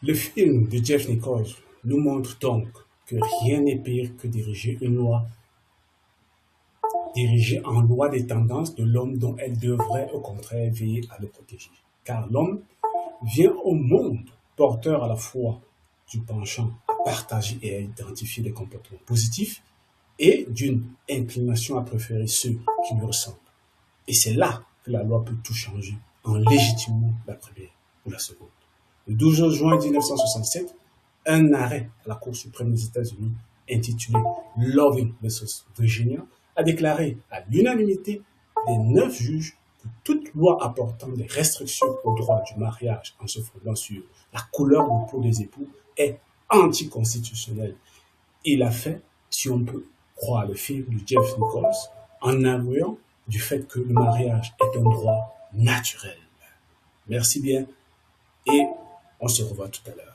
Le film de Jeff Nichols nous montre donc que rien n'est pire que diriger en loi des tendances de l'homme dont elle devrait au contraire veiller à le protéger. Car l'homme vient au monde porteur à la fois du penchant à partager et à identifier des comportements positifs et d'une inclination à préférer ceux qui lui ressemblent. Et c'est là que la loi peut tout changer en légitimant la première ou la seconde. Le 12 juin 1967, un arrêt à la Cour suprême des États-Unis intitulé Loving vs. Virginia a déclaré à l'unanimité des 9 juges que toute loi apportant des restrictions au droit du mariage en se fondant sur la couleur de peau des époux est anticonstitutionnelle. Il a fait, si on peut croire le film de Jeff Nichols, en avouant du fait que le mariage est un droit naturel. Merci bien et on se revoit tout à l'heure.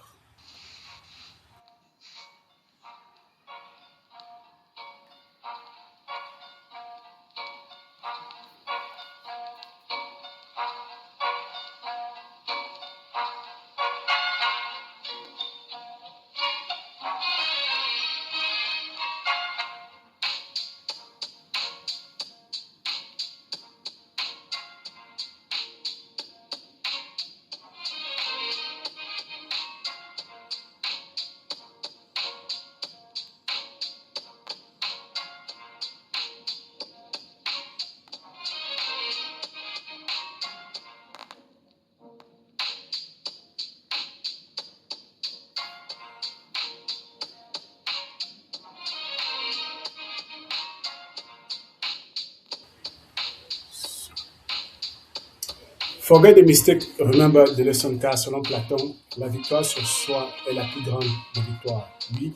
Forget the mistake, remember the lesson, car selon Platon, la victoire sur soi est la plus grande des victoires. Oui,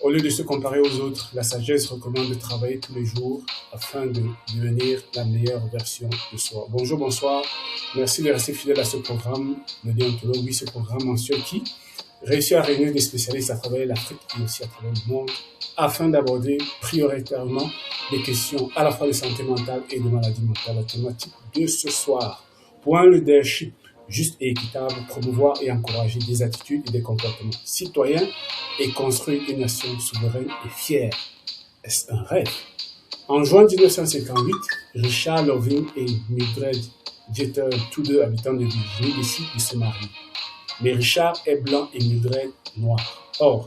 au lieu de se comparer aux autres, la sagesse recommande de travailler tous les jours afin de devenir la meilleure version de soi. Bonjour, bonsoir. Merci de rester fidèle à ce programme, le déontologue. Oui, ce programme mensuel qui réussit à réunir des spécialistes à travers l'Afrique et aussi à travers le monde afin d'aborder prioritairement des questions à la fois de santé mentale et de maladie mentale. La thématique de ce soir. Pour un leadership juste et équitable, promouvoir et encourager des attitudes et des comportements citoyens et construire une nation souveraine et fière. Est-ce un rêve? En juin 1958, Richard Loving et Mildred Jeter, tous deux habitants de Virginie, décident de se marier. Mais Richard est blanc et Mildred noire. Or,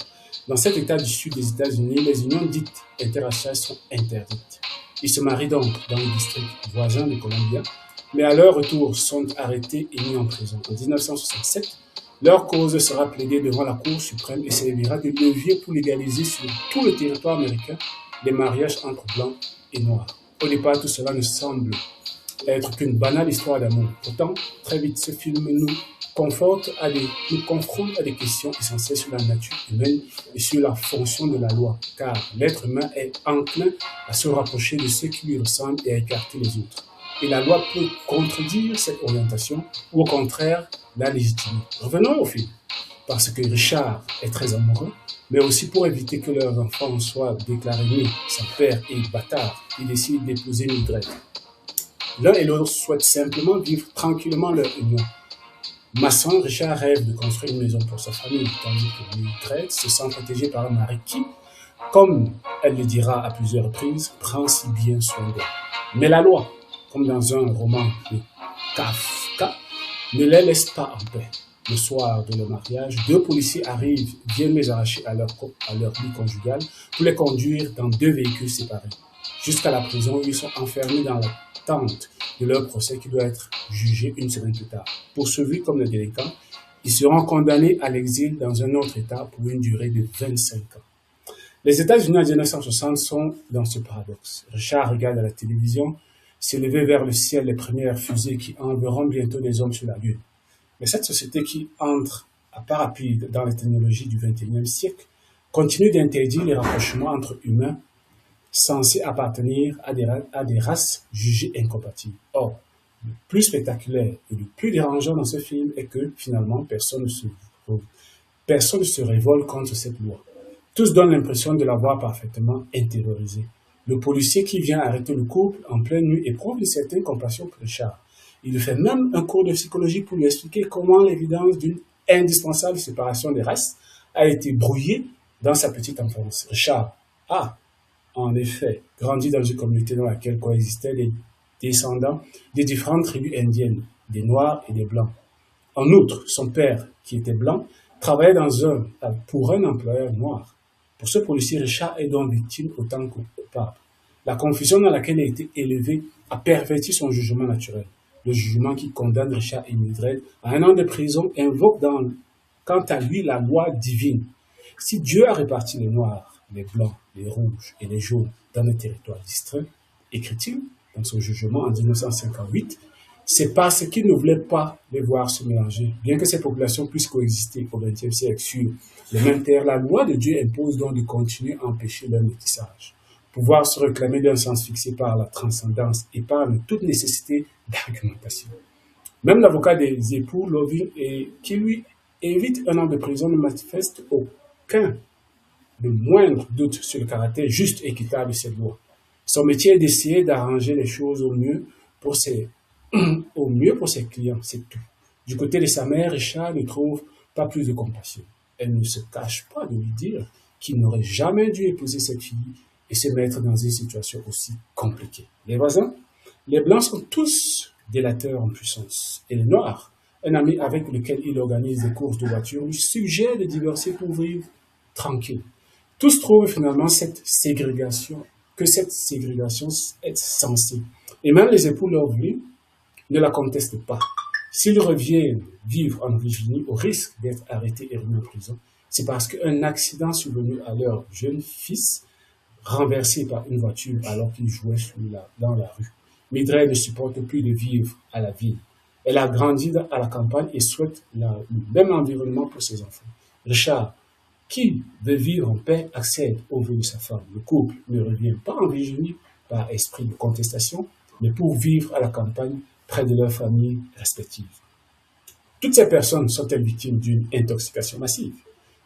dans cet état du sud des États-Unis, les unions dites interraciales sont interdites. Ils se marient donc dans le district voisin de Columbia, mais à leur retour sont arrêtés et mis en prison. En 1967, leur cause sera plaidée devant la Cour suprême et servira de levier pour légaliser sur tout le territoire américain les mariages entre blancs et noirs. Au départ, tout cela ne semble être qu'une banale histoire d'amour. Pourtant, très vite, ce film nous confronte à des questions essentielles sur la nature humaine et sur la fonction de la loi, car l'être humain est enclin à se rapprocher de ceux qui lui ressemblent et à écarter les autres. Et la loi peut contredire cette orientation ou au contraire la légitimer. Revenons au film, parce que Richard est très amoureux, mais aussi pour éviter que leurs enfants soient déclarés nés sans père et bâtards, ils décident d'épouser Mildred. L'un et l'autre souhaitent simplement vivre tranquillement leur union. Maçon, Richard rêve de construire une maison pour sa famille, tandis que Mildred se sent protégée par un mari qui, comme elle le dira à plusieurs reprises, prend si bien soin d'elle. Mais la loi, comme dans un roman de Kafka, ne les laisse pas en paix. Le soir de leur mariage, 2 policiers arrivent, viennent les arracher à leur lit conjugal pour les conduire dans 2 véhicules séparés, jusqu'à la prison où ils sont enfermés dans l'attente de leur procès qui doit être jugé une semaine plus tard. Poursuivis comme des délinquants, ils seront condamnés à l'exil dans un autre État pour une durée de 25 ans. Les États-Unis en 1960 sont dans ce paradoxe. Richard regarde à la télévision s'élever vers le ciel les premières fusées qui enverront bientôt des hommes sur la Lune. Mais cette société qui entre à pas rapide dans les technologies du XXIe siècle continue d'interdire les rapprochements entre humains censés appartenir à des races jugées incompatibles. Or, le plus spectaculaire et le plus dérangeant dans ce film est que finalement personne ne se révolte contre cette loi. Tous donnent l'impression de l'avoir parfaitement intériorisée. Le policier qui vient arrêter le couple en pleine nuit éprouve une certaine compassion pour Richard. Il lui fait même un cours de psychologie pour lui expliquer comment l'évidence d'une indispensable séparation des races a été brouillée dans sa petite enfance. Richard a, en effet, grandi dans une communauté dans laquelle coexistaient les descendants des différentes tribus indiennes, des Noirs et des Blancs. En outre, son père, qui était blanc, travaillait pour un employeur noir. Pour ce policier, Richard est donc victime autant que coupable. La confusion dans laquelle il a été élevé a perverti son jugement naturel. Le jugement qui condamne Richard et Mildred à 1 an de prison invoque quant à lui la loi divine. Si Dieu a réparti les Noirs, les Blancs, les Rouges et les Jaunes dans des territoires distincts, écrit-il dans son jugement en 1958, c'est parce qu'il ne voulait pas les voir se mélanger. Bien que ces populations puissent coexister au XXe siècle sur les mêmes terres, la loi de Dieu impose donc de continuer à empêcher leur métissage. Pouvoir se réclamer d'un sens fixé par la transcendance et par toute nécessité d'argumentation. Même l'avocat des époux Loving, qui lui évite 1 an de prison, ne manifeste aucun de moindre doute sur le caractère juste et équitable de cette loi. Son métier est d'essayer d'arranger les choses au mieux pour ses clients, c'est tout. Du côté de sa mère, Richard ne trouve pas plus de compassion. Elle ne se cache pas de lui dire qu'il n'aurait jamais dû épouser cette fille et se mettre dans une situation aussi compliquée. Les voisins, les Blancs sont tous délateurs en puissance. Et les Noirs, un ami avec lequel il organise des courses de voitures, lui suggère de divorcer pour vivre tranquille. Tous trouvent finalement que cette ségrégation est censée. Et même les époux Lovely ne la contestent pas. S'ils reviennent vivre en Virginie au risque d'être arrêtés et remis en prison, c'est parce qu'un accident survenu à leur jeune fils, renversé par une voiture alors qu'il jouait dans la rue. Mildred ne supporte plus de vivre à la ville. Elle a grandi à la campagne et souhaite le même environnement pour ses enfants. Richard, qui veut vivre en paix, accède au vœu de sa femme. Le couple ne revient pas en Virginie par esprit de contestation, mais pour vivre à la campagne près de leurs familles respectives. Toutes ces personnes sont-elles victimes d'une intoxication massive?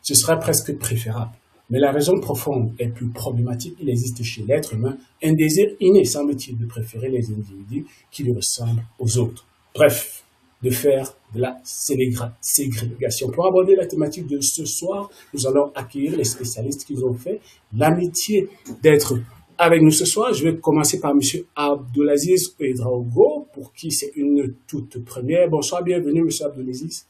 Ce serait presque préférable. Mais la raison profonde est plus problématique. Il existe chez l'être humain un désir inné, semble-t-il, de préférer les individus qui lui ressemblent aux autres. Bref, de faire de la ségrégation. Pour aborder la thématique de ce soir, nous allons accueillir les spécialistes qui ont fait l'amitié d'être avec nous ce soir. Je vais commencer par M. Abdulaziz Ouedraogo, pour qui c'est une toute première. Bonsoir, bienvenue M. Abdulaziz.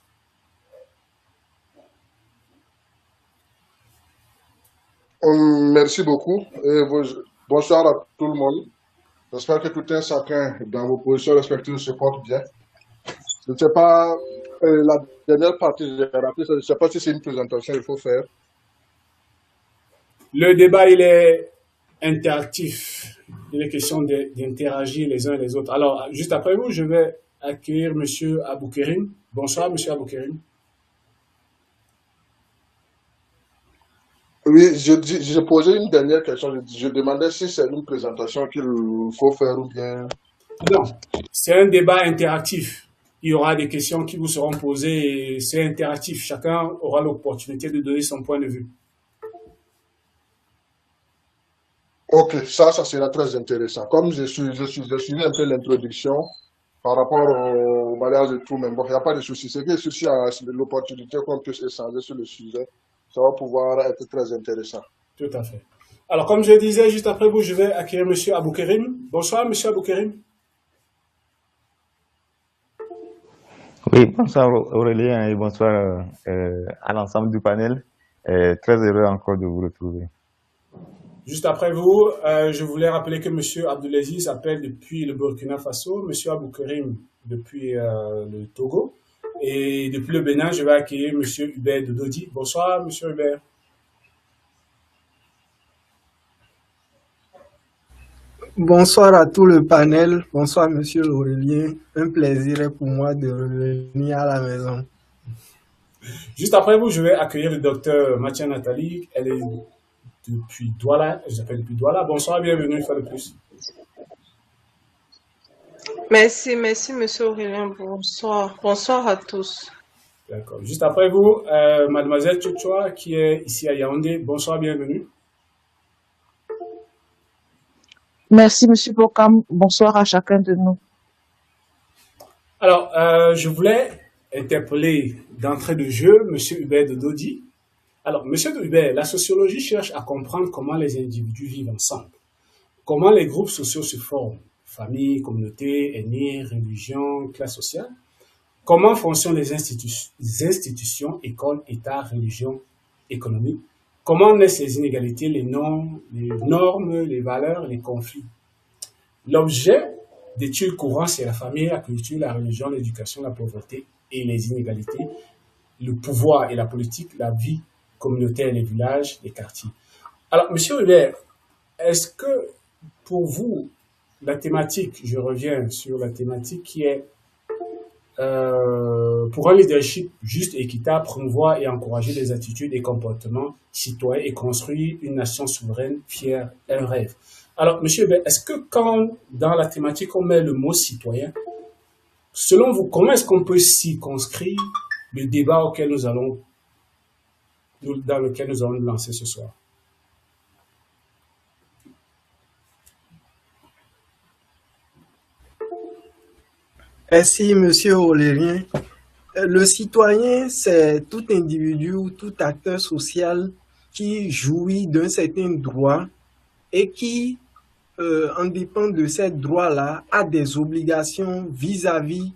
Merci beaucoup. Bonsoir à tout le monde. J'espère que tout un chacun dans vos positions respectives se porte bien. Je ne sais pas, la dernière partie, j'ai rappelé, je ne sais pas si c'est une présentation qu'il faut faire. Le débat, il est interactif. Il est question d'interagir les uns les autres. Alors, juste après vous, je vais accueillir M. Aboukerim. Bonsoir, M. Aboukerim. Oui, je posais une dernière question. Je demandais si c'est une présentation qu'il faut faire ou bien... Non, c'est un débat interactif. Il y aura des questions qui vous seront posées et c'est interactif. Chacun aura l'opportunité de donner son point de vue. Ok, ça sera très intéressant. Comme je suis un peu l'introduction par rapport au mariage et tout, mais bon, il n'y a pas de souci. C'est que le souci, c'est l'opportunité qu'on puisse échanger sur le sujet. Ça va pouvoir être très intéressant. Tout à fait. Alors, comme je disais, juste après vous, je vais accueillir M. Aboukerim. Bonsoir, M. Aboukerim. Oui, bonsoir Aurélien et bonsoir à l'ensemble du panel. Très heureux encore de vous retrouver. Juste après vous, je voulais rappeler que M. Abdulaziz appelle depuis le Burkina Faso, M. Aboukerim depuis le Togo. Et depuis le Bénin, je vais accueillir M. Hubert Dododi. Bonsoir, M. Hubert. Bonsoir à tout le panel. Bonsoir, Monsieur Aurélien. Un plaisir est pour moi de revenir à la maison. Juste après vous, je vais accueillir le docteur Mathia Nathalie. Elle est depuis Douala. Je l'appelle depuis Douala. Bonsoir, bienvenue une fois de plus. Merci, Monsieur Aurélien. Bonsoir. Bonsoir à tous. D'accord. Juste après vous, Mademoiselle Tchouchoua, qui est ici à Yaoundé. Bonsoir, bienvenue. Merci, Monsieur Bokam. Bonsoir à chacun de nous. Alors, je voulais interpeller d'entrée de jeu M. Hubert de Dodi. Alors, M. Hubert, la sociologie cherche à comprendre comment les individus vivent ensemble, comment les groupes sociaux se forment, famille, communauté, ethnie, religion, classe sociale, comment fonctionnent les institutions, écoles, États, religions, économie, comment naissent les inégalités, les normes, les valeurs, les conflits. L'objet d'études courantes, c'est la famille, la culture, la religion, l'éducation, la pauvreté et les inégalités, le pouvoir et la politique, la vie communautaire, les villages, les quartiers. Alors, M. Hubert, est-ce que pour vous, la thématique, je reviens sur la thématique qui est pour un leadership juste et équitable, promouvoir et encourager des attitudes et comportements citoyens et construire une nation souveraine, fière, un rêve. Alors, M. Hubert, est-ce que quand dans la thématique on met le mot citoyen, selon vous, comment est-ce qu'on peut circonscrire le débat dans lequel nous allons nous lancer ce soir? Merci, Monsieur Aurélien. Le citoyen, c'est tout individu ou tout acteur social qui jouit d'un certain droit et qui, en dépend de ces droits-là, a des obligations vis-à-vis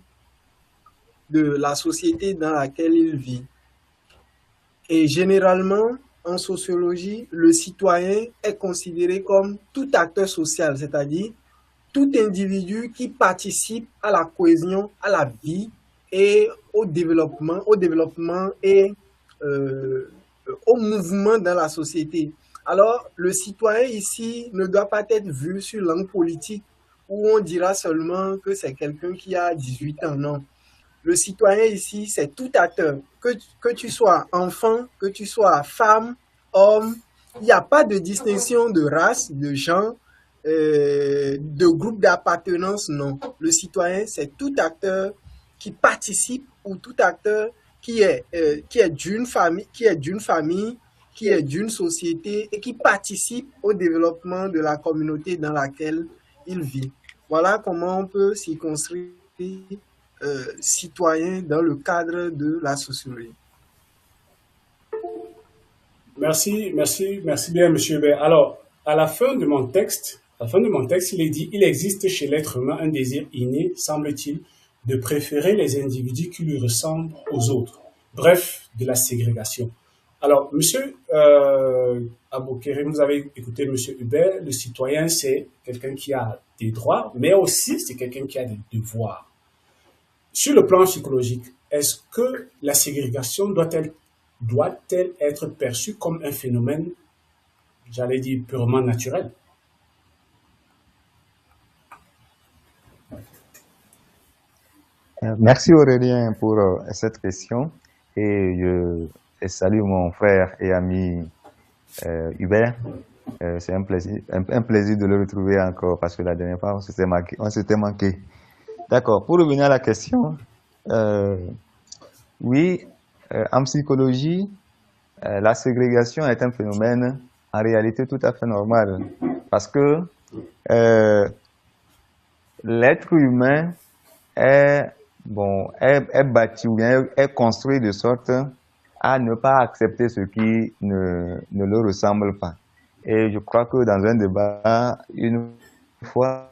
de la société dans laquelle il vit. Et généralement, en sociologie, le citoyen est considéré comme tout acteur social, c'est-à-dire tout individu qui participe à la cohésion, à la vie et au développement et au mouvement dans la société. Alors, le citoyen ici ne doit pas être vu sur l'angle politique où on dira seulement que c'est quelqu'un qui a 18 ans. Non. Le citoyen ici, c'est tout acteur. Que tu sois enfant, que tu sois femme, homme, il n'y a pas de distinction de race, de genre, de groupe d'appartenance, non. Le citoyen, c'est tout acteur qui participe ou tout acteur qui est d'une famille, qui est d'une société et qui participe au développement de la communauté dans laquelle il vit. Voilà comment on peut s'y construire citoyen dans le cadre de la sociologie. Merci bien, M. Hubert. Alors, à la fin de mon texte, il est dit « Il existe chez l'être humain un désir inné, semble-t-il, de préférer les individus qui lui ressemblent aux autres. Bref, de la ségrégation. » Alors, M. Aboukerim, vous avez écouté M. Hubert, le citoyen, c'est quelqu'un qui a des droits, mais aussi c'est quelqu'un qui a des devoirs. Sur le plan psychologique, est-ce que la ségrégation doit-elle être perçue comme un phénomène, j'allais dire, purement naturel? Merci Aurélien pour cette question et je salue mon frère et ami Hubert. C'est un plaisir de le retrouver encore parce que la dernière fois on s'était manqué. D'accord, pour revenir à la question, oui, en psychologie, la ségrégation est un phénomène en réalité tout à fait normal parce que l'être humain est bâti ou bien est construit de sorte à ne pas accepter ce qui ne le ressemble pas. Et je crois que dans un débat, une fois,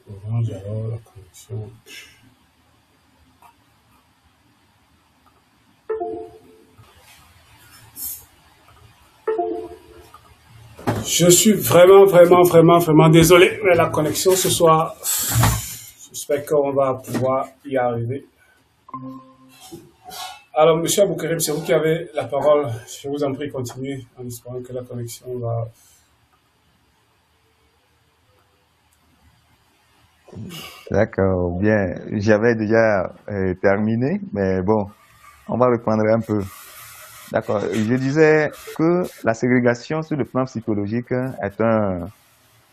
Orange, alors la connexion. Je suis vraiment désolé, mais la connexion ce soir, j'espère qu'on va pouvoir y arriver. Alors, M. Aboukerim, c'est vous qui avez la parole. Je vous en prie, continuez en espérant que la connexion va... D'accord, bien, j'avais déjà terminé, mais bon, on va reprendre un peu. D'accord, je disais que la ségrégation sur le plan psychologique est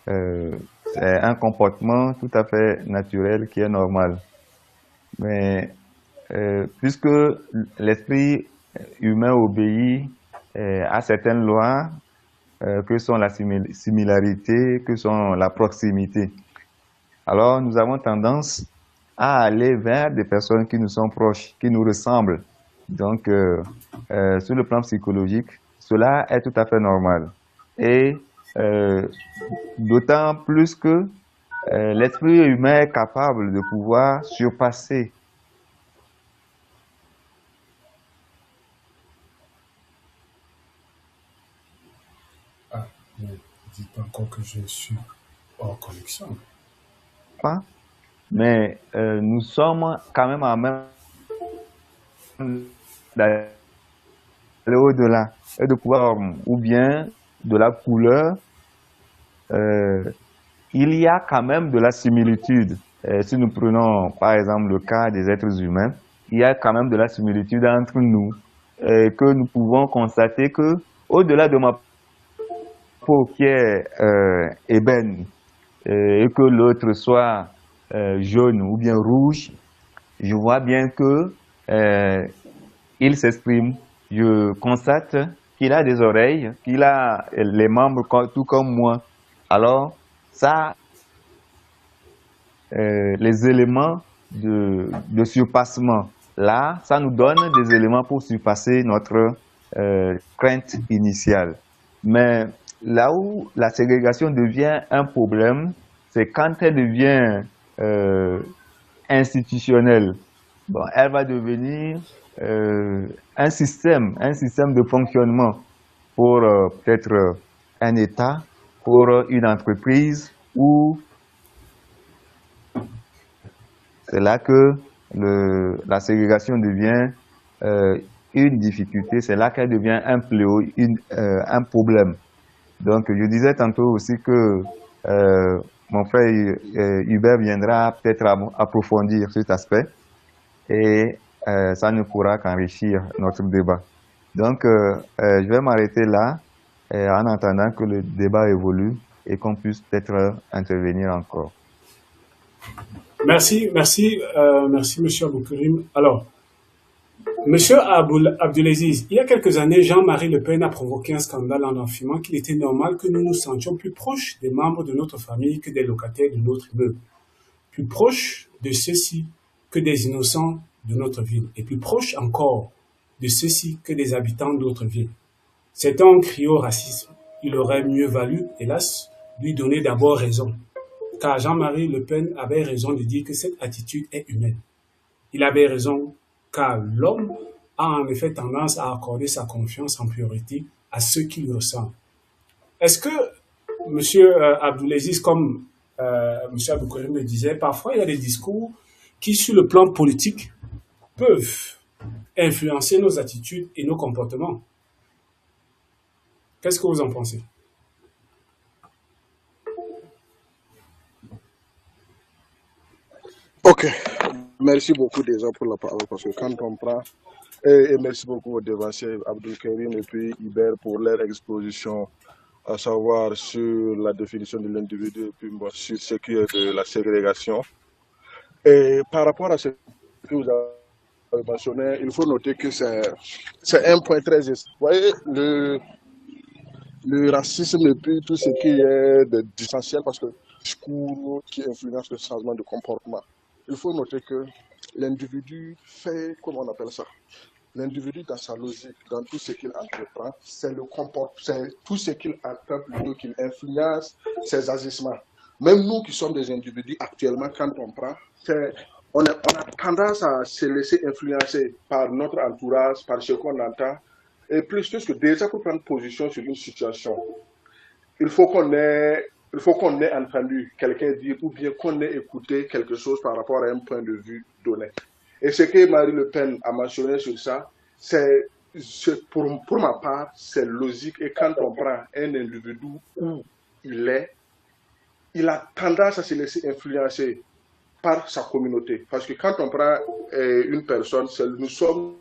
c'est un comportement tout à fait naturel qui est normal. Mais puisque l'esprit humain obéit à certaines lois, que sont la similarité, que sont la proximité, alors nous avons tendance à aller vers des personnes qui nous sont proches, qui nous ressemblent. Donc, sur le plan psychologique, cela est tout à fait normal. Et d'autant plus que l'esprit humain est capable de pouvoir surpasser. Ah, ne dites pas encore que je suis hors connexion. Pas, mais nous sommes quand même en même d'aller au-delà et de pouvoir, ou bien de la couleur, il y a quand même de la similitude. Si nous prenons par exemple le cas des êtres humains, il y a quand même de la similitude entre nous, que nous pouvons constater que au-delà de ma peau qui est ébène et que l'autre soit jaune ou bien rouge, je vois bien que il s'exprime. Je constate qu'il a des oreilles, qu'il a les membres tout comme moi. Alors, ça, les éléments de surpassement, là, ça nous donne des éléments pour surpasser notre crainte initiale. Mais là où la ségrégation devient un problème, c'est quand elle devient institutionnelle. Bon, elle va devenir un système de fonctionnement pour peut-être un État, pour une entreprise, ou c'est là que la ségrégation devient une difficulté, c'est là qu'elle devient un fléau, un problème. Donc je disais tantôt aussi que mon frère Hubert viendra peut-être approfondir cet aspect et ça ne pourra qu'enrichir notre débat. Donc je vais m'arrêter là en attendant que le débat évolue et qu'on puisse peut-être intervenir encore. Merci, Monsieur Aboukarim. Alors, Monsieur Abdelaziz, il y a quelques années, Jean-Marie Le Pen a provoqué un scandale en affirmant qu'il était normal que nous nous sentions plus proches des membres de notre famille que des locataires de notre immeuble, plus proches de ceux-ci que des innocents de notre ville, et plus proches encore de ceux-ci que des habitants d'autres villes. Certains ont crié au racisme. Il aurait mieux valu, hélas, lui donner d'abord raison, car Jean-Marie Le Pen avait raison de dire que cette attitude est humaine. Il avait raison car l'homme a en effet tendance à accorder sa confiance en priorité à ceux qui lui ressemblent. Est-ce que, Monsieur Abdelaziz, comme Monsieur Aboukarim le disait, parfois il y a des discours qui, sur le plan politique, peuvent influencer nos attitudes et nos comportements? Qu'est-ce que vous en pensez? Ok, merci beaucoup déjà pour la parole, parce que quand on prend, et merci beaucoup aux devanciers Abdoukarim et puis Hubert pour leur exposition, à savoir sur la définition de l'individu et puis bon, sur ce qui est de la ségrégation. Et par rapport à ce que vous avez mentionné, il faut noter que c'est un point très... Vous voyez, le racisme et puis tout ce qui est d'essentiel, parce que le discours qui influence le changement de comportement. Il faut noter que l'individu fait, comment on appelle ça? L'individu dans sa logique, dans tout ce qu'il entreprend, c'est tout ce qu'il entend plutôt qu'il influence ses agissements. Même nous qui sommes des individus actuellement, quand on prend, on a tendance à se laisser influencer par notre entourage, par ce qu'on entend. Et plus que déjà pour prendre position sur une situation, il faut qu'on ait entendu quelqu'un dire ou bien qu'on ait écouté quelque chose par rapport à un point de vue donné. Et ce que Marie Le Pen a mentionné sur ça, pour ma part, c'est logique. Et quand on prend un individu où il a tendance à se laisser influencer par sa communauté. Parce que quand on prend une personne, nous sommes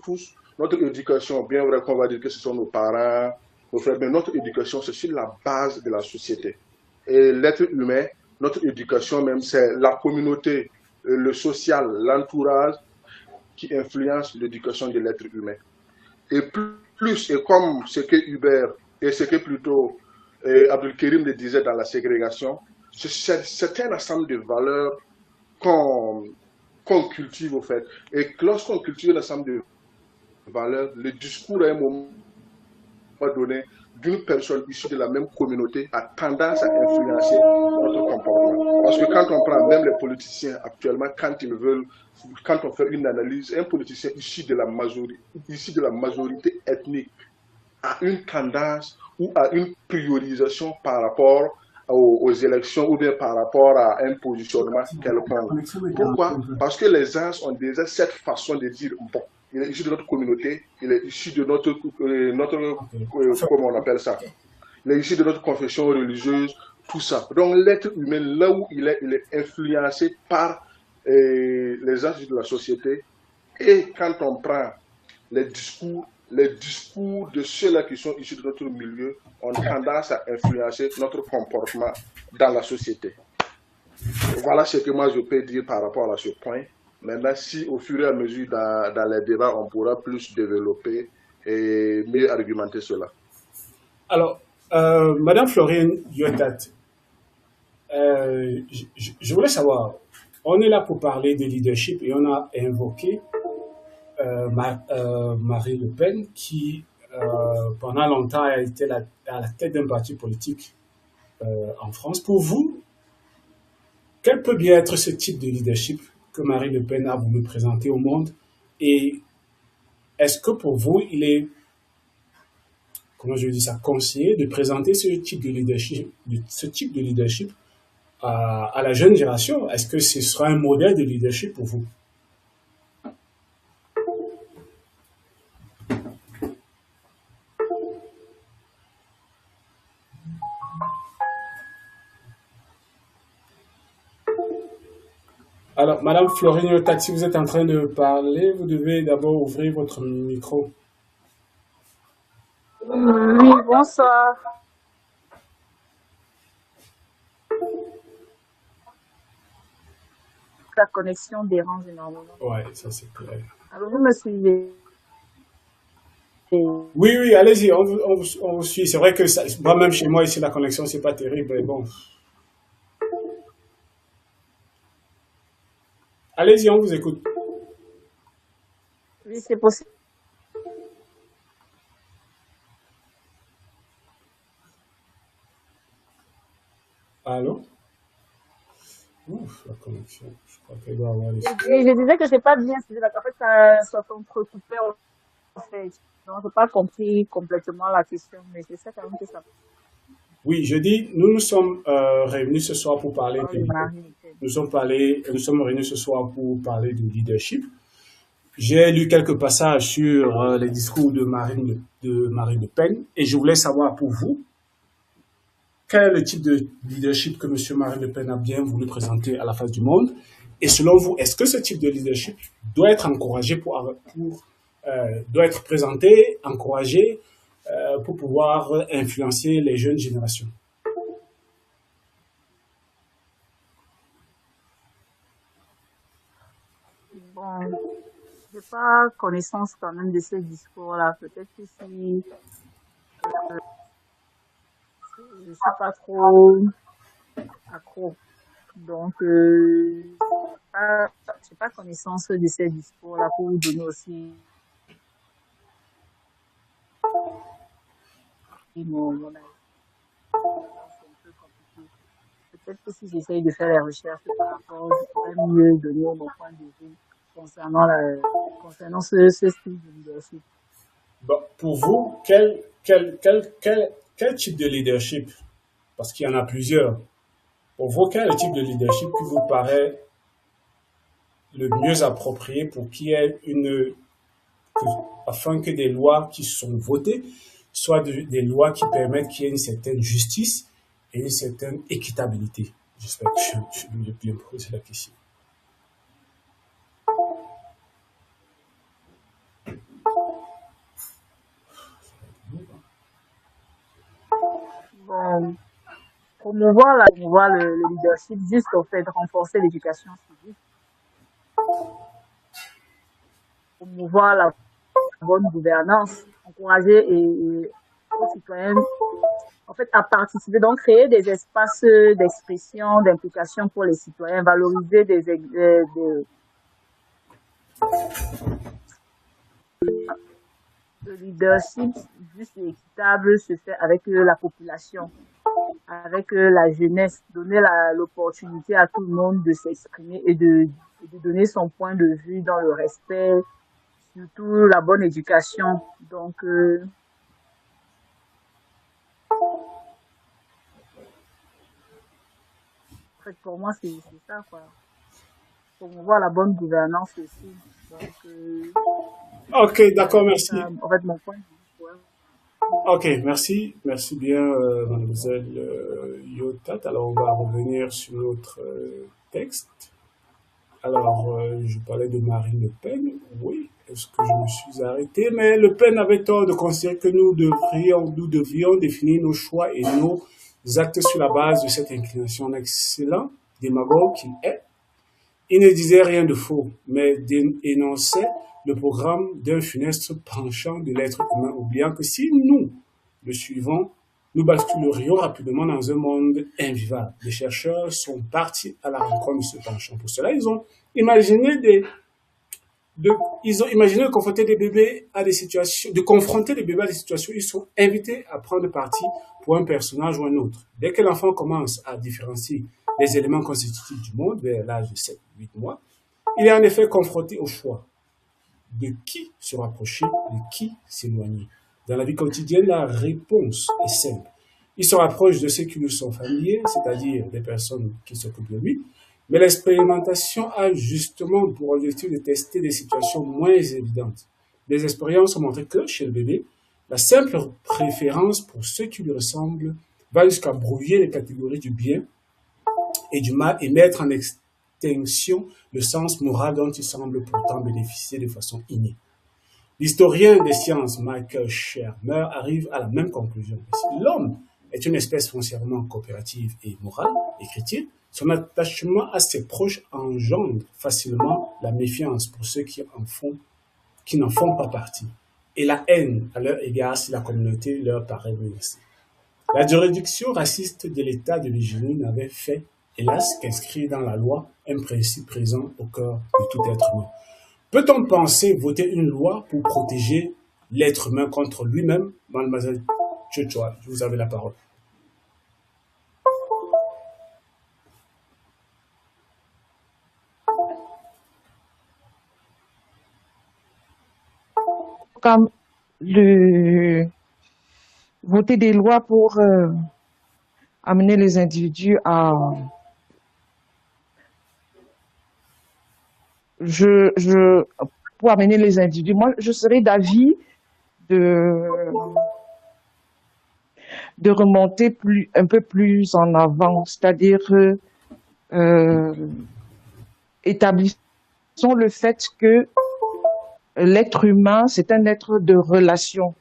tous, notre éducation, bien vrai qu'on va dire que ce sont nos parents, nos frères, mais notre éducation, c'est sur la base de la société. et l'être humain, notre éducation même, c'est la communauté, le social, l'entourage qui influence l'éducation de l'être humain. Et plus, et comme ce que Hubert et ce que plutôt Abdelkerim le disait dans la ségrégation, c'est un ensemble de valeurs qu'on cultive au fait. Et lorsqu'on cultive un ensemble de valeurs, le discours à un moment donné d'une personne issue de la même communauté a tendance à influencer notre comportement. Parce que quand on prend même les politiciens actuellement, quand on fait une analyse, un politicien issu de la majorité ethnique a une tendance ou à une priorisation par rapport aux élections ou bien par rapport à un positionnement quelconque. Pourquoi? Parce que les gens ont déjà cette façon de dire, bon, il est issu de notre communauté, il est issu de notre comment on appelle ça? Il est issu de notre confession religieuse, tout ça. Donc l'être humain, là où il est influencé par les gens de la société. Et quand on prend les discours de ceux-là qui sont issus de notre milieu ont tendance à influencer notre comportement dans la société. Voilà ce que moi je peux dire par rapport à ce point. Maintenant, si au fur et à mesure dans les débats, on pourra plus développer et mieux argumenter cela. Alors, Madame Florine Yotat, je voulais savoir, on est là pour parler de leadership et on a invoqué Marie Le Pen qui, pendant longtemps, a été à la tête d'un parti politique en France. Pour vous, quel peut bien être ce type de leadership que Marie Le Pen a voulu présenter au monde? Et est-ce que pour vous, il est, comment je dis ça, conseillé de présenter ce type de leadership à la jeune génération? Est-ce que ce sera un modèle de leadership pour vous? Alors, Madame Florine Yotat, si vous êtes en train de parler, vous devez d'abord ouvrir votre micro. Oui, bonsoir. La connexion dérange énormément. Ouais, ça c'est clair. Alors, vous me suivez? Oui, allez-y, on vous suit. C'est vrai que moi-même chez moi ici, la connexion, c'est pas terrible, mais bon. Allez-y, on vous écoute. Oui, c'est possible. Allô? Ouf, la connexion. Je crois qu'elle doit avoir les... Je disais que je n'ai pas bien suivi. En fait, ça s'entrecoupait en fait. Donc, je n'ai pas compris complètement la question, mais je sais quand même que ça... Oui, je dis, nous sommes réunis ce soir pour parler nous sommes réunis ce soir pour parler du leadership. J'ai lu quelques passages sur les discours de Marine Le Pen et je voulais savoir pour vous, quel est le type de leadership que M. Marine Le Pen a bien voulu présenter à la face du monde? Et selon vous, est-ce que ce type de leadership doit être encouragé doit être présenté, encouragé pour pouvoir influencer les jeunes générations? Bon, je n'ai pas connaissance quand même de ce discours-là. Peut-être que si... je ne suis pas trop accro. Donc, je n'ai pas connaissance de ces discours-là pour vous donner aussi mon avis. C'est un peu compliqué. Peut-être que si j'essaye de faire les recherches par rapport, je pourrais mieux donner mon point de vue concernant ce style de leadership. Bon, pour vous, quel type de leadership, parce qu'il y en a plusieurs, pour vous, quel est le type de leadership qui vous paraît le mieux approprié pour qu'il y ait afin que des lois qui sont votées soient des lois qui permettent qu'il y ait une certaine justice et une certaine équitabilité? J'espère que je vais bien poser la question. Bon, pour promouvoir le leadership juste au fait de renforcer l'éducation civique, promouvoir la bonne gouvernance, encourager aux citoyens en fait, à participer, donc créer des espaces d'expression, d'implication pour les citoyens, valoriser le leadership juste et équitable se fait avec la population, avec la jeunesse, donner l'opportunité à tout le monde de s'exprimer et de donner son point de vue dans le respect, surtout la bonne éducation. Donc, en fait, pour moi, c'est ça, quoi. Promouvoir la bonne gouvernance aussi. Donc, Ok, d'accord, merci. en fait, mon point de vue, ouais. Ok, merci. Merci bien, mademoiselle Yotat. Alors, on va revenir sur notre texte. Alors, je parlais de Marine Le Pen. Oui, est-ce que je me suis arrêté? Mais Le Pen avait tort de considérer que nous devions définir nos choix et nos actes sur la base de cette inclination. Excellent démagogue qu'il est. Il ne disait rien de faux, mais énonçait le programme d'un funeste penchant de l'être humain, oubliant que si nous le suivons, nous basculerions rapidement dans un monde invivable. Les chercheurs sont partis à la rencontre de ce penchant. Pour cela, ils ont imaginé de confronter des bébés à des situations, ils sont invités à prendre parti pour un personnage ou un autre. Dès que l'enfant commence à différencier les éléments constitutifs du monde vers l'âge de 7-8 mois, il est en effet confronté au choix de qui se rapprocher, de qui s'éloigner. Dans la vie quotidienne, la réponse est simple. Il se rapproche de ceux qui lui sont familiers, c'est-à-dire des personnes qui s'occupent de lui, mais l'expérimentation a justement pour objectif de tester des situations moins évidentes. Les expériences ont montré que, chez le bébé, la simple préférence pour ceux qui lui ressemblent va jusqu'à brouiller les catégories du bien et du mal et mettre en extinction le sens moral dont il semble pourtant bénéficier de façon innée. L'historien des sciences Michael Shermer arrive à la même conclusion. Si l'homme est une espèce foncièrement coopérative et morale, écrit-il, son attachement à ses proches engendre facilement la méfiance pour ceux qui n'en font pas partie, et la haine à leur égard si la communauté leur paraît menacée. La juridiction raciste de l'État de Virginie n'avait fait, hélas, qu'inscrire dans la loi un principe présent au cœur de tout être humain. Peut-on penser voter une loi pour protéger l'être humain contre lui-même? Mademoiselle Chochoa, vous avez la parole. Comme voter des lois pour amener les individus à pour amener les individus. Moi, je serais d'avis de remonter un peu plus en avant, c'est-à-dire établissons le fait que l'être humain, c'est un être de relation.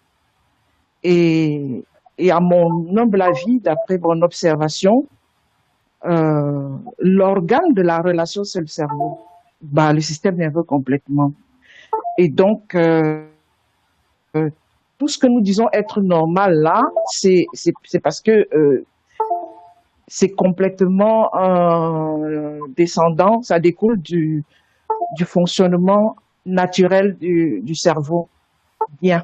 Et à mon humble avis, d'après mon observation, l'organe de la relation, c'est le cerveau. Le système nerveux complètement. Et donc, tout ce que nous disons être normal là, c'est parce que c'est complètement descendant, ça découle du fonctionnement naturel du cerveau. Bien.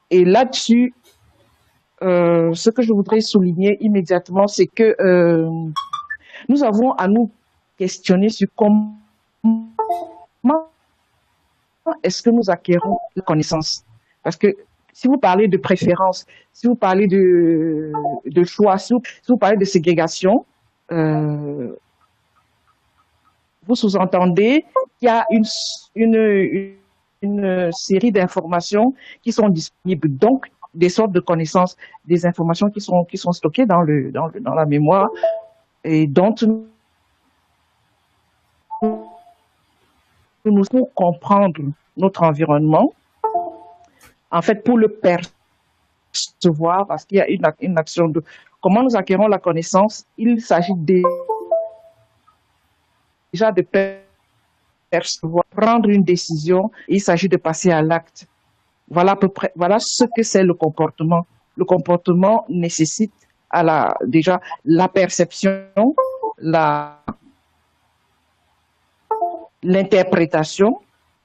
Et là-dessus, ce que je voudrais souligner immédiatement, c'est que nous avons à nous questionner sur comment est-ce que nous acquérons la connaissance. Parce que si vous parlez de préférence, si vous parlez de choix, si vous parlez de ségrégation, vous sous-entendez qu'il y a une série d'informations qui sont disponibles, donc des sortes de connaissances, des informations qui sont stockées dans la mémoire et dont nous devons comprendre notre environnement, en fait, pour le percevoir, parce qu'il y a une action Comment nous acquérons la connaissance? Il s'agit déjà de percevoir, prendre une décision, il s'agit de passer à l'acte. Voilà à peu près, voilà ce que c'est le comportement. Le comportement nécessite déjà la perception, l'interprétation,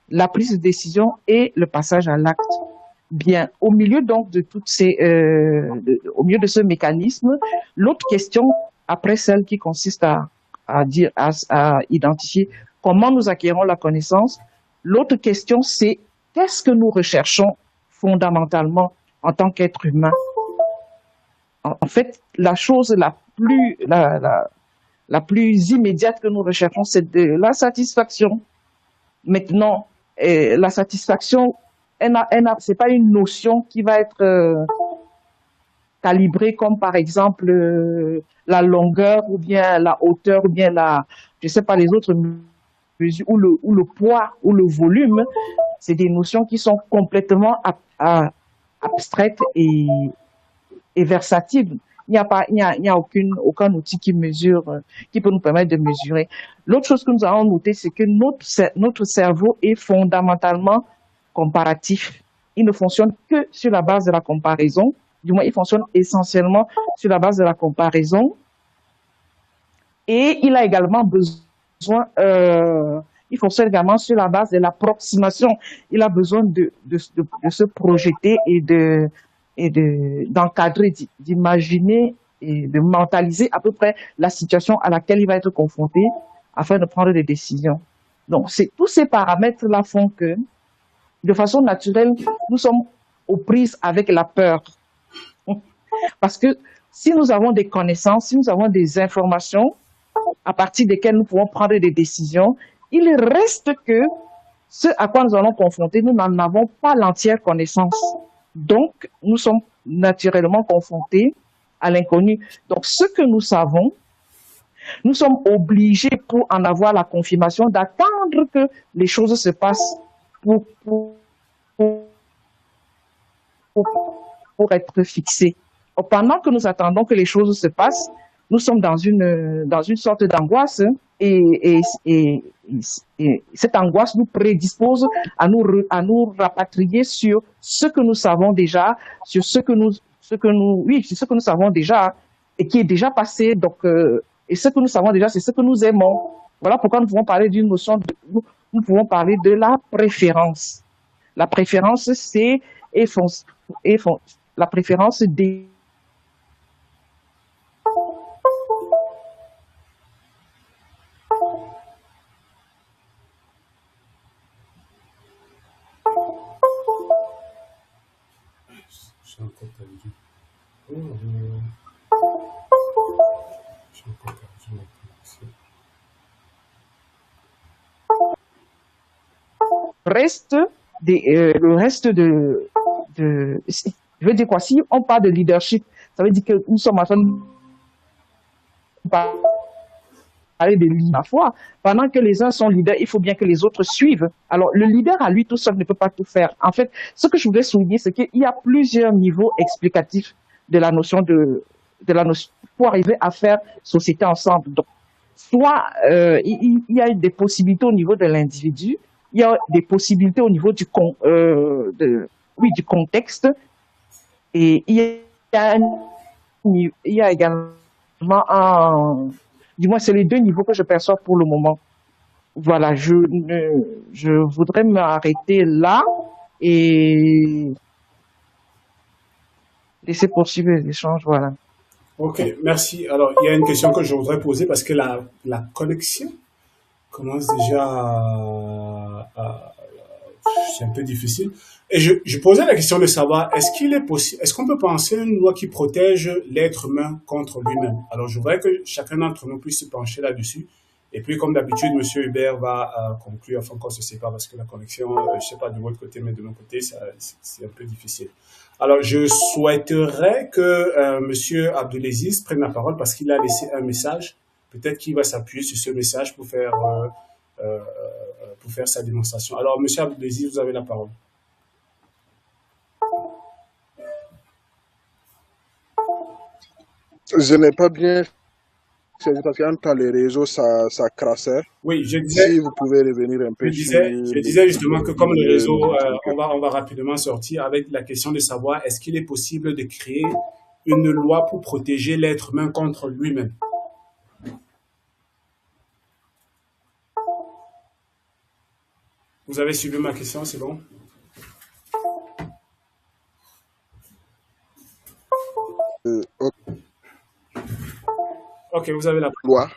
la prise de décision et le passage à l'acte. Bien, au milieu donc de au milieu de ce mécanisme, l'autre question, après celle qui consiste à identifier comment nous acquérons la connaissance, l'autre question c'est qu'est-ce que nous recherchons fondamentalement en tant qu'être humain? En fait, la chose la plus immédiate que nous recherchons, c'est de la satisfaction. Maintenant, la satisfaction, c'est pas une notion qui va être calibrée comme par exemple la longueur ou bien la hauteur ou bien je sais pas, les autres mesures ou le poids ou le volume. C'est des notions qui sont complètement abstraites et versatiles. Il n'y a aucun outil qui peut nous permettre de mesurer. L'autre chose que nous avons noté, c'est que notre cerveau est fondamentalement comparatif. Il ne fonctionne que sur la base de la comparaison. Du moins, il fonctionne essentiellement sur la base de la comparaison. Et il a également besoin, il fonctionne également sur la base de l'approximation. Il a besoin de se projeter et d'encadrer, d'imaginer et de mentaliser à peu près la situation à laquelle il va être confronté afin de prendre des décisions. Donc, tous ces paramètres-là font que, de façon naturelle, nous sommes aux prises avec la peur. Parce que si nous avons des connaissances, si nous avons des informations à partir desquelles nous pouvons prendre des décisions, il reste que ce à quoi nous allons confronter, nous n'en avons pas l'entière connaissance. Donc, nous sommes naturellement confrontés à l'inconnu. Donc, ce que nous savons, nous sommes obligés, pour en avoir la confirmation, d'attendre que les choses se passent pour être fixés. Pendant que nous attendons que les choses se passent, nous sommes dans une sorte d'angoisse et cette angoisse nous prédispose à nous rapatrier sur ce que nous savons déjà, sur ce que nous savons déjà et qui est déjà passé. Donc, et ce que nous savons déjà, c'est ce que nous aimons. Voilà pourquoi nous pouvons parler d'une notion, nous pouvons parler de la préférence. La préférence, c'est la préférence des le reste je veux dire quoi, si on parle de leadership, ça veut dire que nous sommes en train de parler de leader. Parfois, pendant que les uns sont leaders, il faut bien que les autres suivent. Alors, le leader à lui tout seul ne peut pas tout faire. En fait, ce que je voudrais souligner, c'est qu'il y a plusieurs niveaux explicatifs de la notion pour arriver à faire société ensemble. Donc, soit il y a des possibilités au niveau de l'individu, il y a des possibilités au niveau du contexte, et il y a également du moins c'est les deux niveaux que je perçois pour le moment. Voilà, je voudrais m'arrêter là et laisser poursuivre les échanges, voilà. Ok, merci. Alors, il y a une question que je voudrais poser parce que la connexion commence déjà c'est un peu difficile. Et je posais la question de savoir, est-ce qu'on peut penser à une loi qui protège l'être humain contre lui-même? Alors, je voudrais que chacun d'entre nous puisse se pencher là-dessus. Et puis, comme d'habitude, Monsieur Hubert va conclure afin qu'on se sépare parce que la connexion, je sais pas de votre côté, mais de mon côté, c'est un peu difficile. Alors, je souhaiterais que Monsieur Abdelaziz prenne la parole parce qu'il a laissé un message. Peut-être qu'il va s'appuyer sur ce message pour faire sa démonstration. Alors, Monsieur Abdelaziz, vous avez la parole. Je n'ai pas bien saisi parce qu'en temps les réseaux, ça crassait. Oui, Si vous pouvez revenir un peu sur je le disais justement que comme le sujet, réseau, m'expliquer. on va rapidement sortir avec la question de savoir est-ce qu'il est possible de créer une loi pour protéger l'être humain contre lui-même. Vous avez suivi ma question, c'est bon? Ok, Ok, vous avez la loi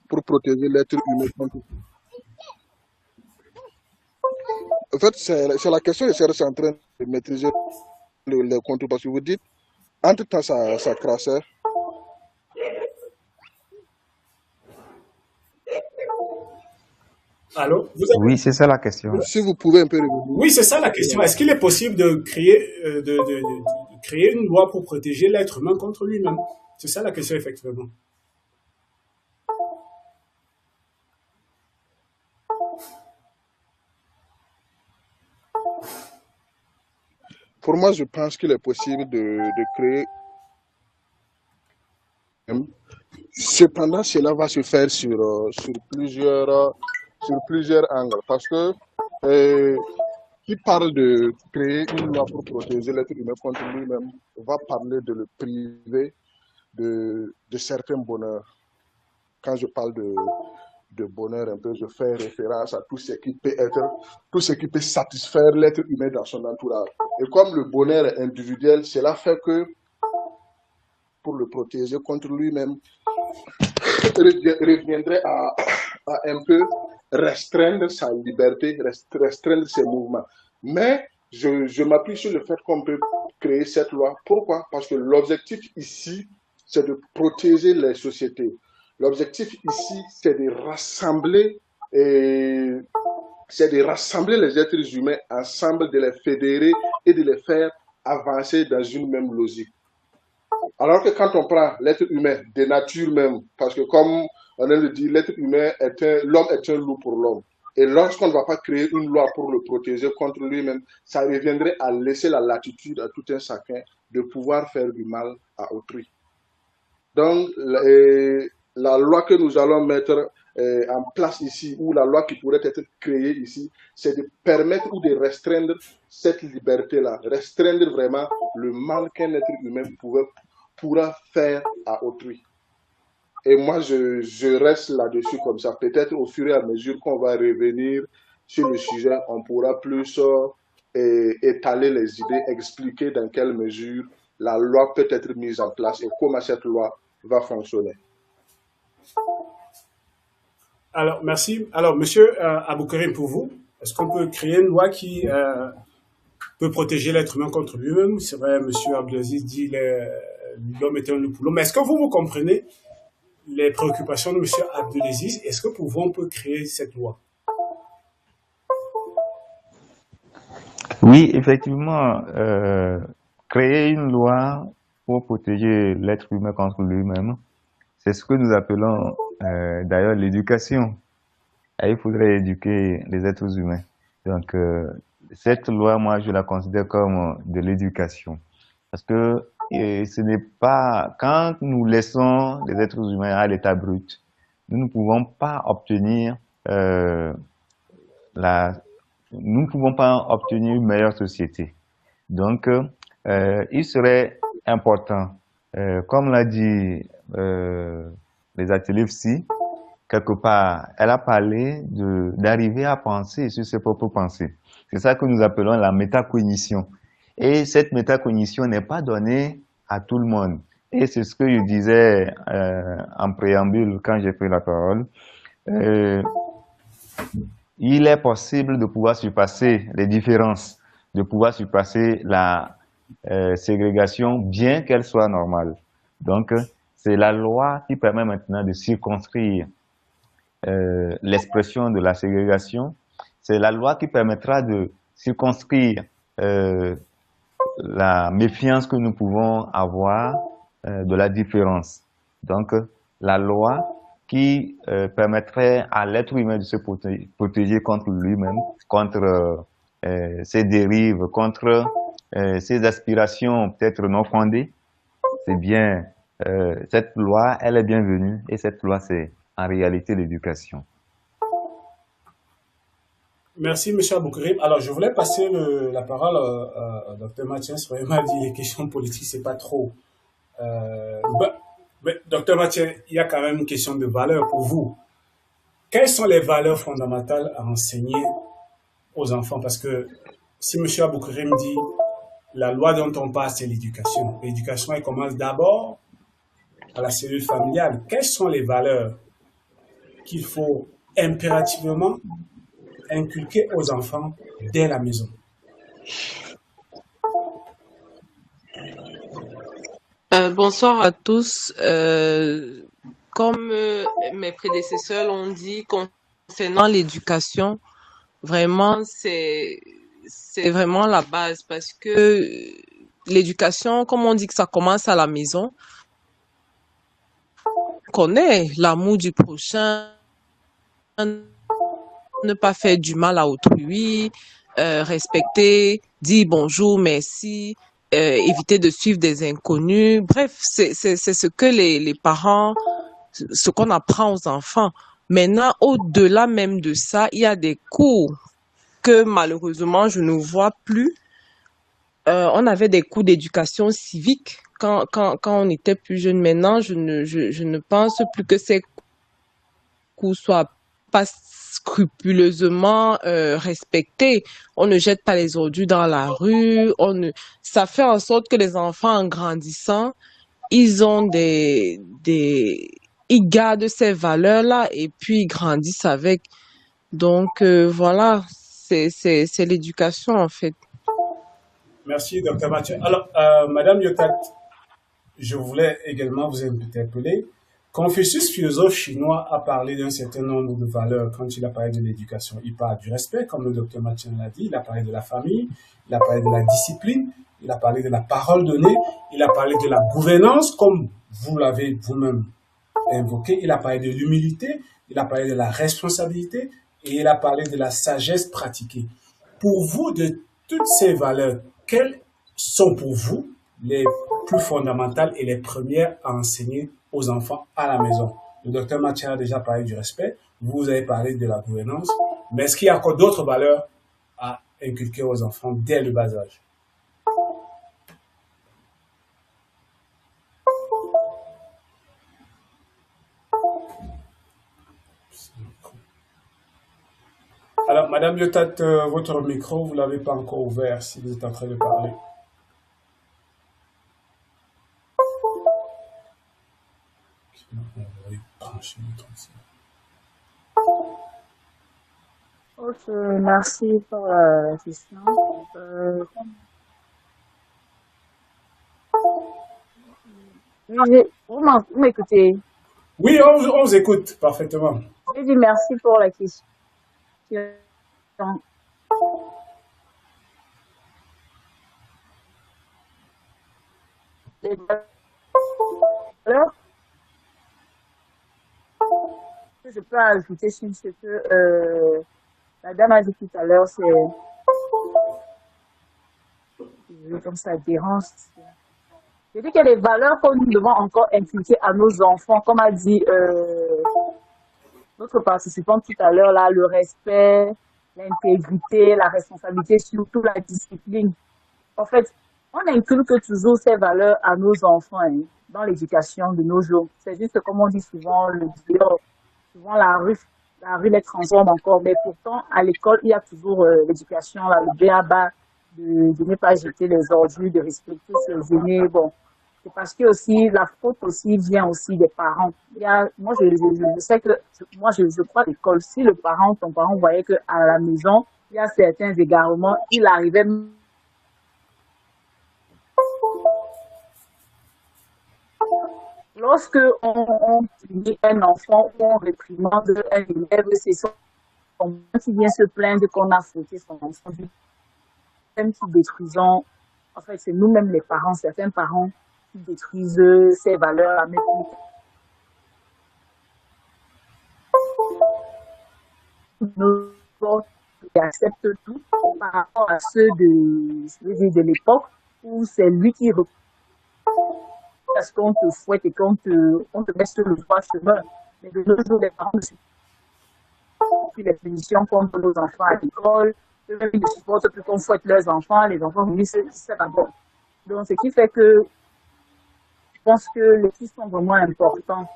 pour protéger l'être humain contre. En fait, c'est la question, je suis en train de maîtriser le contour parce que vous dites, entre-temps, ça crassait. Allô? Oui, c'est ça la question. Si vous pouvez un peu revenir. Oui, c'est ça la question. Est-ce qu'il est possible de créer, de créer une loi pour protéger l'être humain contre lui-même? C'est ça la question, effectivement. Pour moi, je pense qu'il est possible de créer. Cependant, cela va se faire sur plusieurs angles. Parce que qui parle de créer une loi pour protéger l'être humain contre lui-même va parler de le priver de certains bonheurs. Quand je parle de bonheur, un peu, je fais référence à tout ce qui peut être, tout ce qui peut satisfaire l'être humain dans son entourage. Et comme le bonheur est individuel, cela fait que pour le protéger contre lui-même, reviendrait à un peu restreindre sa liberté, restreindre ses mouvements. Mais je m'appuie sur le fait qu'on peut créer cette loi. Pourquoi? Parce que l'objectif ici, c'est de protéger les sociétés. L'objectif ici, c'est de rassembler les êtres humains ensemble, de les fédérer et de les faire avancer dans une même logique. Alors que quand on prend l'être humain de nature même, parce que comme on vient de dire, l'être humain l'homme est un loup pour l'homme. Et lorsqu'on ne va pas créer une loi pour le protéger contre lui-même, ça reviendrait à laisser la latitude à tout un chacun de pouvoir faire du mal à autrui. Donc, la loi que nous allons mettre en place ici, ou la loi qui pourrait être créée ici, c'est de permettre ou de restreindre cette liberté-là, restreindre vraiment le mal qu'un être humain pourra faire à autrui. Et moi, je reste là-dessus comme ça. Peut-être au fur et à mesure qu'on va revenir sur le sujet, on pourra plus étaler les idées, expliquer dans quelle mesure la loi peut être mise en place et comment cette loi va fonctionner. Alors, merci. Alors, monsieur Aboukarim, pour vous, est-ce qu'on peut créer une loi qui peut protéger l'être humain contre lui-même? C'est vrai, monsieur Abdelaziz dit l'homme est un loup pour l'homme. Mais est-ce que vous comprenez les préoccupations de monsieur Abdelaziz? Est-ce que pour vous, on peut créer cette loi? Oui, effectivement, créer une loi pour protéger l'être humain contre lui-même, c'est ce que nous appelons d'ailleurs l'éducation. Et il faudrait éduquer les êtres humains. Donc, cette loi, moi, je la considère comme de l'éducation. Parce que ce n'est pas, quand nous laissons les êtres humains à l'état brut, nous ne pouvons pas obtenir nous ne pouvons pas obtenir une meilleure société. Donc, il serait important, comme l'a dit les ateliers psy, quelque part, elle a parlé d'arriver à penser sur ses propres pensées. C'est ça que nous appelons la métacognition. Et cette métacognition n'est pas donnée à tout le monde. Et c'est ce que je disais en préambule quand j'ai pris la parole. Il est possible de pouvoir surpasser les différences, de pouvoir surpasser la ségrégation, bien qu'elle soit normale. Donc, c'est la loi qui permet maintenant de circonscrire l'expression de la ségrégation. C'est la loi qui permettra de circonscrire la méfiance que nous pouvons avoir de la différence. Donc, la loi qui permettrait à l'être humain de se protéger contre lui-même, contre ses dérives, contre ses aspirations peut-être non fondées, c'est bien Cette loi, elle est bienvenue et cette loi, c'est en réalité l'éducation. Merci, M. Aboukarim. Alors, je voulais passer la parole à Dr. Mathias. Vraiment, dit les questions politiques, c'est pas trop. Mais, Dr. Mathias, il y a quand même une question de valeur pour vous. Quelles sont les valeurs fondamentales à enseigner aux enfants? Parce que si M. Aboukarim dit la loi dont on parle, c'est l'éducation. L'éducation, elle commence d'abord à la cellule familiale. Quelles sont les valeurs qu'il faut impérativement inculquer aux enfants dès la maison? Bonsoir à tous. Comme mes prédécesseurs l'ont dit concernant l'éducation, vraiment c'est vraiment la base parce que l'éducation, comme on dit que ça commence à la maison, on connaît l'amour du prochain, ne pas faire du mal à autrui, respecter, dire bonjour, merci, éviter de suivre des inconnus. Bref, c'est ce que les parents, ce qu'on apprend aux enfants. Maintenant, au-delà même de ça, il y a des cours que malheureusement je ne vois plus. On avait des cours d'éducation civique quand on était plus jeune. Maintenant, je ne pense plus que ces cours soient pas scrupuleusement respectés. On ne jette pas les ordures dans la rue. Ça fait en sorte que les enfants, en grandissant, ils gardent ces valeurs-là et puis ils grandissent avec. Donc voilà, c'est l'éducation en fait. Merci, Dr. Mathieu. Alors, Madame Yotat, je voulais également vous interpeller. Confucius, philosophe chinois, a parlé d'un certain nombre de valeurs quand il a parlé de l'éducation. Il parle du respect, comme le docteur Mathieu l'a dit, il a parlé de la famille, il a parlé de la discipline, il a parlé de la parole donnée, il a parlé de la gouvernance, comme vous l'avez vous-même invoqué, il a parlé de l'humilité, il a parlé de la responsabilité et il a parlé de la sagesse pratiquée. Pour vous, de toutes ces valeurs, quelles sont pour vous les plus fondamentales et les premières à enseigner aux enfants à la maison? Le docteur Mathieu a déjà parlé du respect, vous avez parlé de la gouvernance, mais est-ce qu'il y a encore d'autres valeurs à inculquer aux enfants dès le bas âge? Alors, Madame Yotat, votre micro, vous ne l'avez pas encore ouvert si vous êtes en train de parler. Ok, merci pour la question. Vous m'écoutez? Oui, on vous écoute parfaitement. Je dis merci pour la question. Alors, je peux ajouter sur ce que la dame a dit tout à l'heure, c'est comme ça dérange. Je dis que les valeurs que nous devons encore inculquer à nos enfants, comme a dit notre participant tout à l'heure, là, le respect, l'intégrité, la responsabilité, surtout la discipline. En fait, on inculque toujours ces valeurs à nos enfants dans l'éducation de nos jours. C'est juste comme on dit souvent, souvent la rue les transforme encore, mais pourtant à l'école il y a toujours l'éducation, le b.a.-ba de ne pas jeter les ordures, de respecter ses aînés. Bon, c'est parce que aussi la faute aussi vient aussi des parents. Moi je sais que moi je crois à l'école. Si ton parent voyait que à la maison il y a certains égarements, il arrivait lorsque on punit un enfant ou on réprimande un élève, c'est son qui vient se plaindre qu'on a fauté son enfant. Même qui détruisons, en fait, c'est nous-mêmes les parents, certains parents qui détruisent ces valeurs à mettre. Nous qui acceptent tout par rapport à ceux de l'époque où c'est lui qui à ce qu'on te fouette et qu'on te met sur le droit chemin. Mais de nos jours, les parents ne supportent plus les punitions contre nos enfants à l'école. Eux-mêmes, ils ne supportent plus qu'on fouette leurs enfants. Les enfants nous disent c'est pas bon. Donc, ce qui fait que je pense que les filles sont vraiment importants,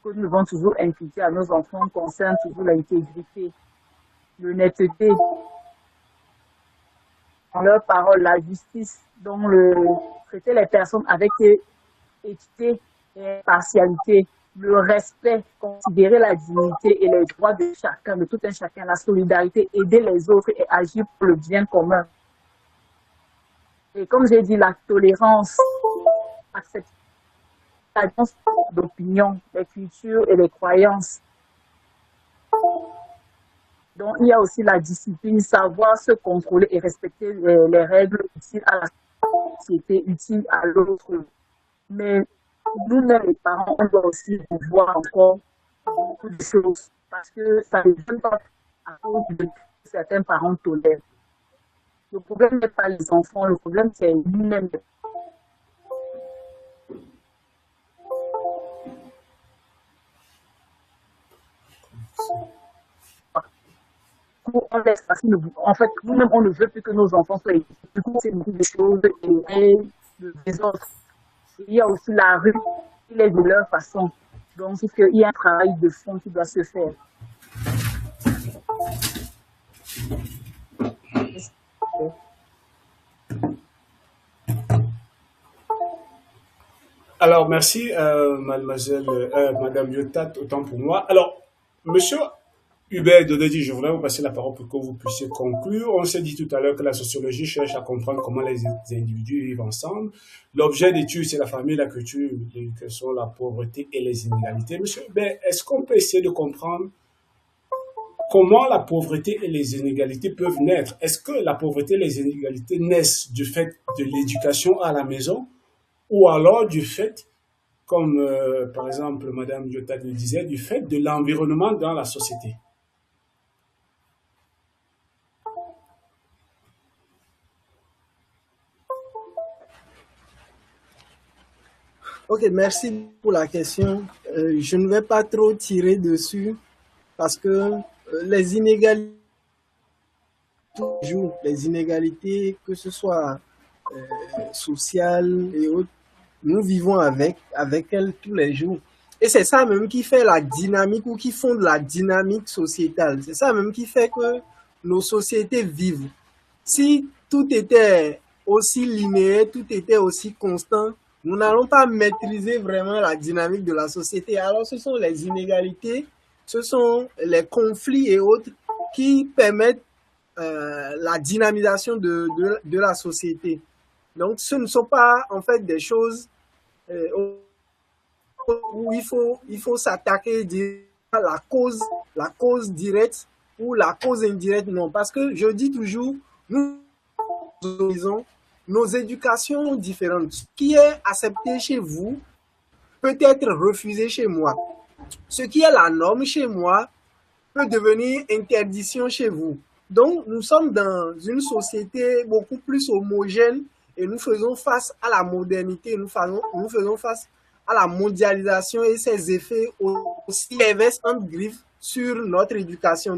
que nous devons toujours inculquer à nos enfants concerne toujours l'intégrité, l'honnêteté dans leurs paroles, la justice, donc traiter les personnes avec équité et impartialité, le respect, considérer la dignité et les droits de chacun, de tout un chacun, la solidarité, aider les autres et agir pour le bien commun. Et comme j'ai dit, la tolérance, accepter la différence d'opinion, les cultures et les croyances. Donc, il y a aussi la discipline, savoir se contrôler et respecter les règles utiles à la société, utiles à l'autre. Mais nous-mêmes, les parents, on doit aussi voir encore beaucoup de choses parce que ça ne vient pas à cause de certains parents tolèrent. Le problème n'est pas les enfants, le problème c'est nous-mêmes. On laisse parce que en fait, nous-mêmes, on ne veut plus que nos enfants soient éduqués. Du coup, c'est beaucoup de choses et des autres. Il y a aussi la rue qui est de leur façon. Donc, c'est qu'il y a un travail de fond qui doit se faire. Alors, merci, Madame Yotat, autant pour moi. Alors, Monsieur Hubert Dodedi, je voudrais vous passer la parole pour que vous puissiez conclure. On s'est dit tout à l'heure que la sociologie cherche à comprendre comment les individus vivent ensemble. L'objet d'étude, c'est la famille, la culture, l'éducation, la pauvreté et les inégalités. Monsieur Hubert, est-ce qu'on peut essayer de comprendre comment la pauvreté et les inégalités peuvent naître? Est-ce que la pauvreté et les inégalités naissent du fait de l'éducation à la maison ou alors du fait, comme par exemple Madame Yotat le disait, du fait de l'environnement dans la société? Ok, merci pour la question. Je ne vais pas trop tirer dessus parce que les inégalités, toujours, les inégalités, que ce soit sociales et autres, nous vivons avec elles tous les jours. Et c'est ça même qui fait la dynamique ou qui fonde la dynamique sociétale. C'est ça même qui fait que nos sociétés vivent. Si tout était aussi linéaire, tout était aussi constant, nous n'allons pas maîtriser vraiment la dynamique de la société. Alors ce sont les inégalités, ce sont les conflits et autres qui permettent la dynamisation de la société. Donc ce ne sont pas en fait des choses où il faut s'attaquer à la cause directe ou la cause indirecte, non. Parce que je dis toujours, nous utilisons nos éducations différentes. Ce qui est accepté chez vous peut être refusé chez moi. Ce qui est la norme chez moi peut devenir interdiction chez vous. Donc, nous sommes dans une société beaucoup plus homogène et nous faisons face à la modernité, nous faisons face à la mondialisation et ses effets aussi pervers entre griffes sur notre éducation.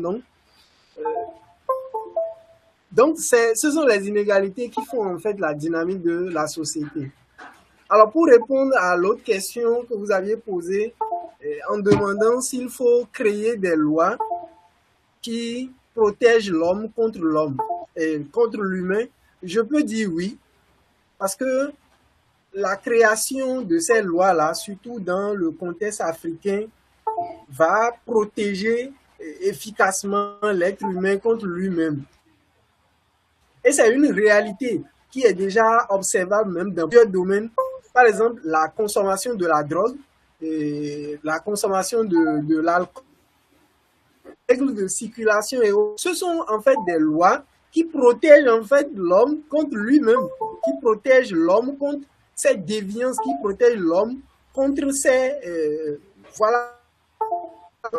Donc ce sont les inégalités qui font en fait la dynamique de la société. Alors, pour répondre à l'autre question que vous aviez posée, en demandant s'il faut créer des lois qui protègent l'homme contre l'humain, je peux dire oui, parce que la création de ces lois-là, surtout dans le contexte africain, va protéger efficacement l'être humain contre lui-même. Et c'est une réalité qui est déjà observable même dans plusieurs domaines. Par exemple, la consommation de la drogue, et la consommation de l'alcool, les règles de circulation et autres. Ce sont en fait des lois qui protègent en fait l'homme contre lui-même, qui protègent l'homme contre cette déviance, qui protègent l'homme contre ces... voilà.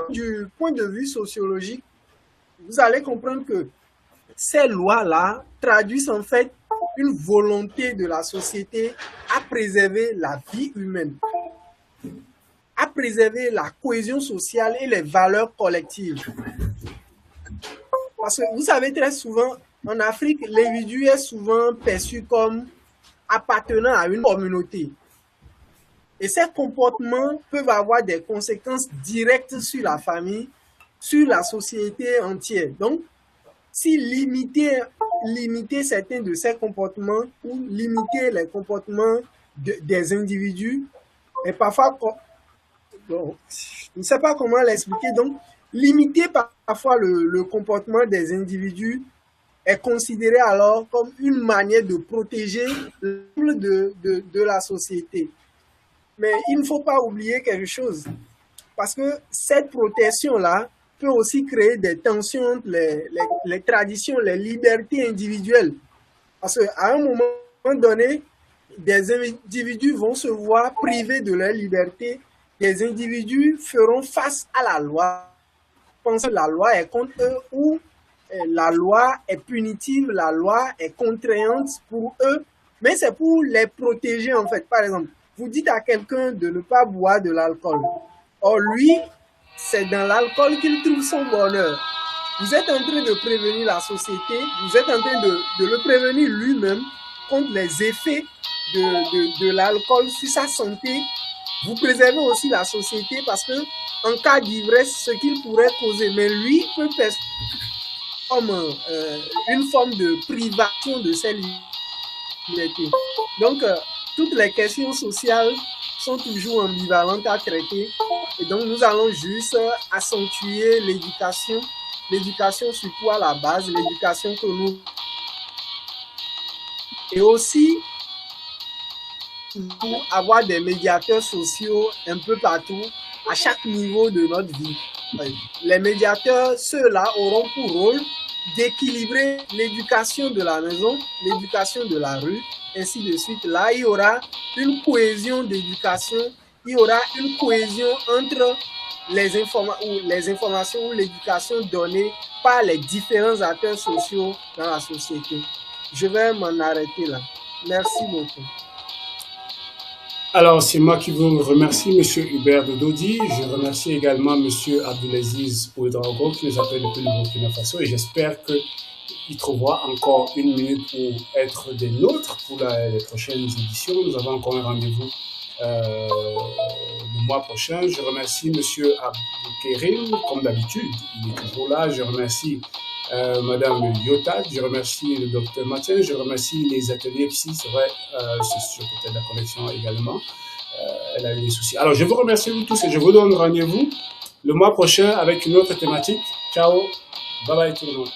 Du point de vue sociologique, vous allez comprendre que ces lois-là traduisent en fait une volonté de la société à préserver la vie humaine, à préserver la cohésion sociale et les valeurs collectives. Parce que vous savez, très souvent, en Afrique, l'individu est souvent perçu comme appartenant à une communauté. Et ces comportements peuvent avoir des conséquences directes sur la famille, sur la société entière. Donc, si limiter certains de ces comportements ou limiter les comportements des individus, et parfois, bon, je ne sais pas comment l'expliquer, donc limiter parfois le comportement des individus est considéré alors comme une manière de protéger l'ensemble de la société. Mais il ne faut pas oublier quelque chose, parce que cette protection-là peut aussi créer des tensions entre les traditions, les libertés individuelles. Parce qu'à un moment donné, des individus vont se voir privés de leur liberté, des individus feront face à la loi, pensant que la loi est contre eux ou la loi est punitive, la loi est contraignante pour eux, mais c'est pour les protéger en fait. Par exemple, vous dites à quelqu'un de ne pas boire de l'alcool. Or lui, c'est dans l'alcool qu'il trouve son bonheur. Vous êtes en train de prévenir la société, vous êtes en train de le prévenir lui-même contre les effets de l'alcool sur sa santé. Vous préservez aussi la société parce que en cas d'ivresse, ce qu'il pourrait causer, mais lui peut percevoir comme une forme de privation de ses libertés. Donc, toutes les questions sociales sont toujours ambivalentes à traiter. Et donc, nous allons juste accentuer l'éducation surtout à la base, l'éducation que nous... Et aussi, pour avoir des médiateurs sociaux un peu partout, à chaque niveau de notre vie. Les médiateurs, ceux-là, auront pour rôle d'équilibrer l'éducation de la maison, l'éducation de la rue, ainsi de suite. Là, il y aura une cohésion d'éducation, il y aura une cohésion entre les informations ou l'éducation donnée par les différents acteurs sociaux dans la société. Je vais m'en arrêter là. Merci beaucoup. Alors, c'est moi qui vous remercie, M. Hubert Dododi. Je remercie également M. Abdelaziz Ouedraogo qui nous appelle depuis le Burkina Faso et j'espère qu'il trouvera encore une minute pour être des nôtres pour les prochaines éditions. Nous avons encore un rendez-vous le mois prochain. Je remercie M. Abdoukérim, comme d'habitude, il est toujours là. Je remercie Madame Lyotard, je remercie le docteur Mathieu, je remercie les ateliers psy, c'est vrai, c'est sûr peut-être la connexion également, elle a eu des soucis. Alors je vous remercie vous tous et je vous donne rendez-vous le mois prochain avec une autre thématique. Ciao, bye bye tout le monde.